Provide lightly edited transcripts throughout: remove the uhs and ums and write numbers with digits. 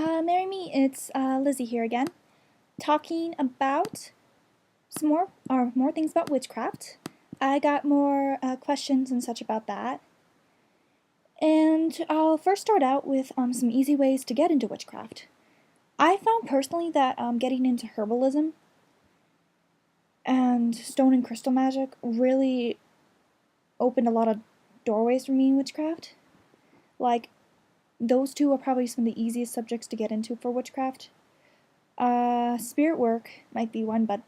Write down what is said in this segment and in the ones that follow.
Marry me, it's Lizzie here again, talking about some more things about witchcraft. I got more questions and such about that, and I'll first start out with some easy ways to get into witchcraft. I found personally that getting into herbalism and stone and crystal magic really opened a lot of doorways for me in witchcraft. Like, those two are probably some of the easiest subjects to get into for witchcraft. Spirit work might be one, but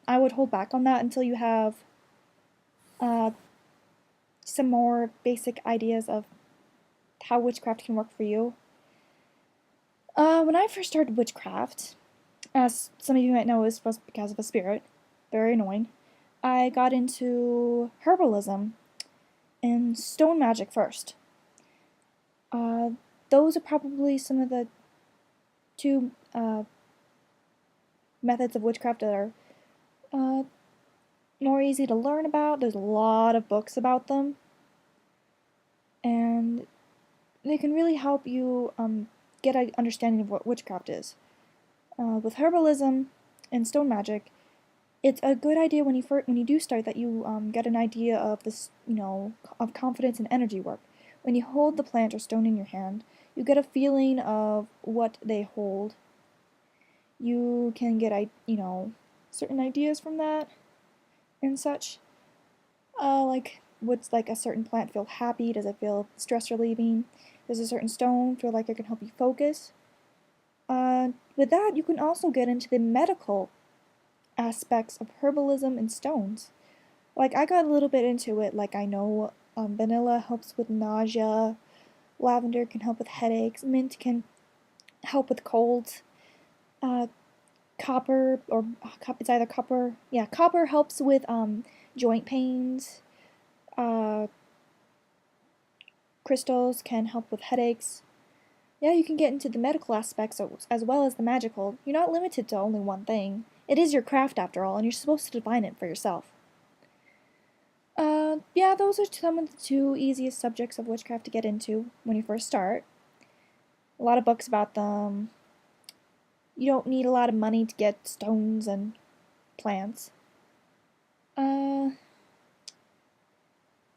I would hold back on that until you have some more basic ideas of how witchcraft can work for you. When I first started witchcraft, as some of you might know, was because of a spirit, very annoying. I got into herbalism and stone magic first. Those are probably some of the two methods of witchcraft that are more easy to learn about. There's a lot of books about them, and they can really help you get an understanding of what witchcraft is. With herbalism and stone magic, it's a good idea when you do start that you get an idea of this, of confidence and energy work. When you hold the plant or stone in your hand, you get a feeling of what they hold. You can get, certain ideas from that and such. Like, would a certain plant feel happy? Does it feel stress relieving? Does a certain stone feel like it can help you focus? With that, you can also get into the medical aspects of herbalism and stones. Like, I got a little bit into it. Like, I know vanilla helps with nausea, lavender can help with headaches, mint can help with colds, copper, or it's either copper, yeah, copper helps with joint pains, crystals can help with headaches. Yeah, you can get into the medical aspects as well as the magical. You're not limited to only one thing. It is your craft after all, and you're supposed to define it for yourself. Yeah, those are some of the two easiest subjects of witchcraft to get into when you first start. A lot of books about them. You don't need a lot of money to get stones and plants. I'm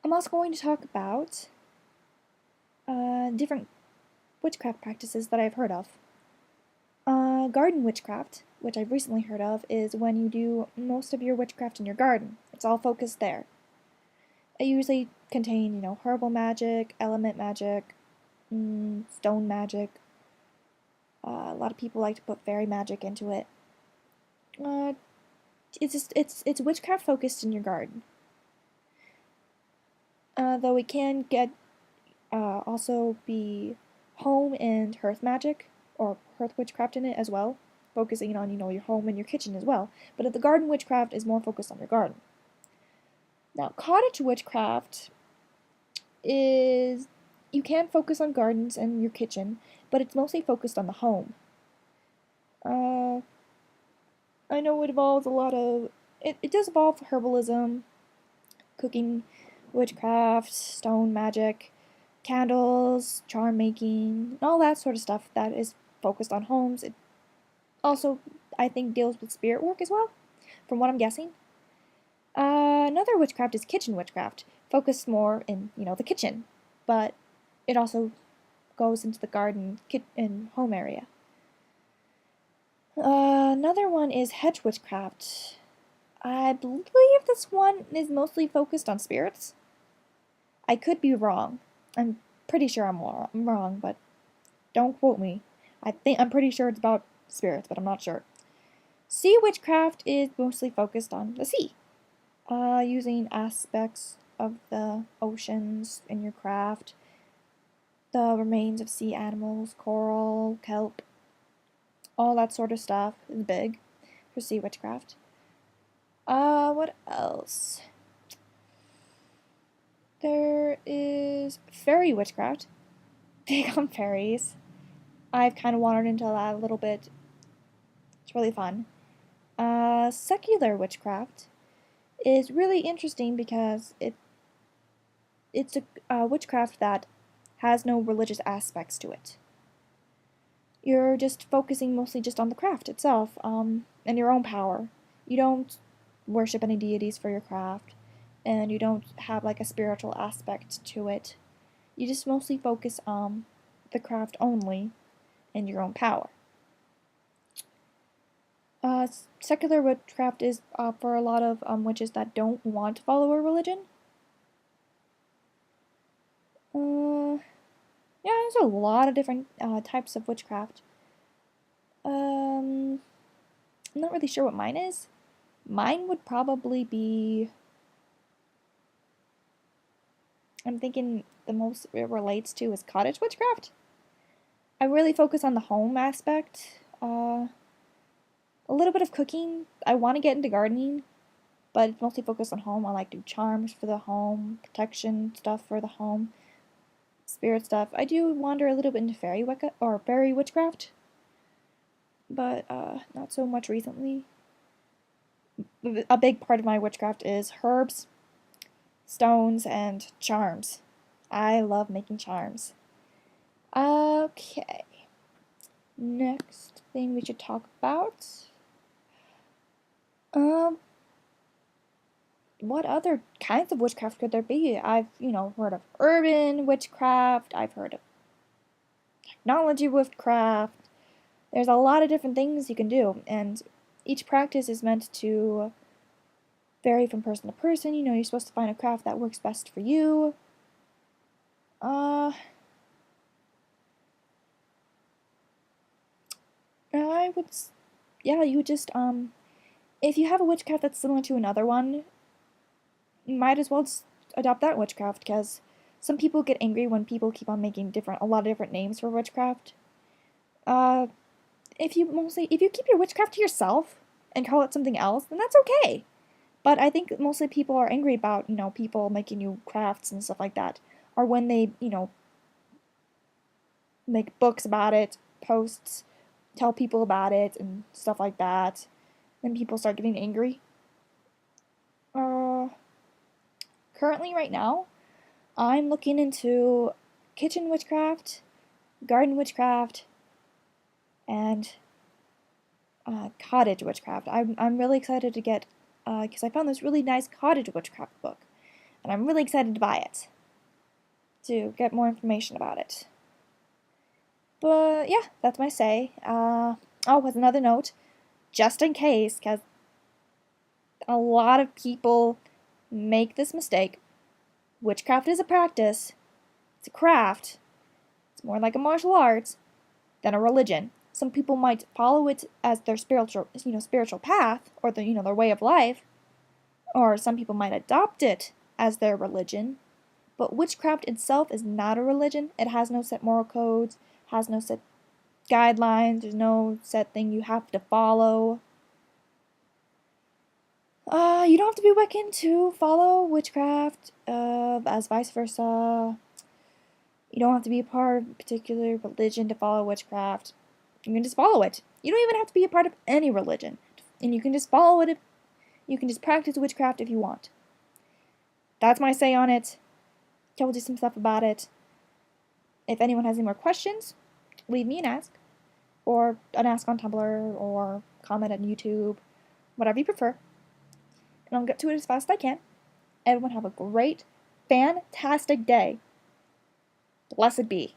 also going to talk about different witchcraft practices that I've heard of. Garden witchcraft, which I've recently heard of, is when you do most of your witchcraft in your garden. It's all focused there. It usually contains, herbal magic, element magic, stone magic. A lot of people like to put fairy magic into it. It's witchcraft focused in your garden. Though it can get also be home and hearth magic, or hearth witchcraft in it as well, focusing on, your home and your kitchen as well. But the garden witchcraft is more focused on your garden. Now, cottage witchcraft is, you can focus on gardens and your kitchen, but it's mostly focused on the home. I know it involves a lot of, it does involve herbalism, cooking, witchcraft, stone magic, candles, charm making, all that sort of stuff that is focused on homes. It also, I think, deals with spirit work as well, from what I'm guessing. Another witchcraft is kitchen witchcraft, focused more in, the kitchen, but it also goes into the garden and home area. Another one is hedge witchcraft. I believe this one is mostly focused on spirits. I could be wrong. I'm pretty sure I'm wrong, but don't quote me. I'm pretty sure it's about spirits, but I'm not sure. Sea witchcraft is mostly focused on the sea, using aspects of the oceans in your craft, the remains of sea animals, coral, kelp, all that sort of stuff is big for sea witchcraft. What else? There is fairy witchcraft. Big on fairies. I've kind of wandered into that a little bit. It's really fun. Secular witchcraft is really interesting because it's a witchcraft that has no religious aspects to it. You're just focusing mostly just on the craft itself, and your own power. You don't worship any deities for your craft, and you don't have like a spiritual aspect to it. You just mostly focus on the craft only and your own power. Secular witchcraft is for a lot of witches that don't want to follow a religion. Yeah, there's a lot of different types of witchcraft. I'm not really sure what mine is. Mine would probably be, I'm thinking the most it relates to is cottage witchcraft. I really focus on the home aspect. A little bit of cooking. I want to get into gardening, but it's mostly focused on home. I like to do charms for the home, protection stuff for the home, spirit stuff. I do wander a little bit into fairy Wicca or fairy witchcraft, but not so much recently. A big part of my witchcraft is herbs, stones, and charms. I love making charms. Okay. Next thing we should talk about. What other kinds of witchcraft could there be? I've, heard of urban witchcraft. I've heard of technology witchcraft. There's a lot of different things you can do, and each practice is meant to vary from person to person. You're supposed to find a craft that works best for you. I would, yeah, you would just, if you have a witchcraft that's similar to another one, you might as well just adopt that witchcraft, because some people get angry when people keep on making a lot of different names for witchcraft. If you keep your witchcraft to yourself and call it something else, then that's okay. But I think mostly people are angry about, people making new crafts and stuff like that, or when they, make books about it, posts, tell people about it, and stuff like that. Then people start getting angry. Currently, right now, I'm looking into kitchen witchcraft, garden witchcraft, and cottage witchcraft. I'm really excited to get, because I found this really nice cottage witchcraft book, and I'm really excited to buy it to get more information about it. But yeah, that's my say. With another note, just in case, because a lot of people make this mistake. Witchcraft is a practice, it's a craft, it's more like a martial arts than a religion. Some people might follow it as their spiritual path, or their way of life, or some people might adopt it as their religion. But witchcraft itself is not a religion. It has no set moral codes, has no set guidelines, there's no set thing you have to follow. You don't have to be Wiccan to follow witchcraft, as vice versa. You don't have to be a part of a particular religion to follow witchcraft. You can just follow it. You don't even have to be a part of any religion. And you can just follow it. You can just practice witchcraft if you want. That's my say on it. Told you some stuff about it. If anyone has any more questions, leave me an ask. Or an ask on Tumblr, or comment on YouTube. Whatever you prefer. And I'll get to it as fast as I can. Everyone have a great, fantastic day. Blessed be.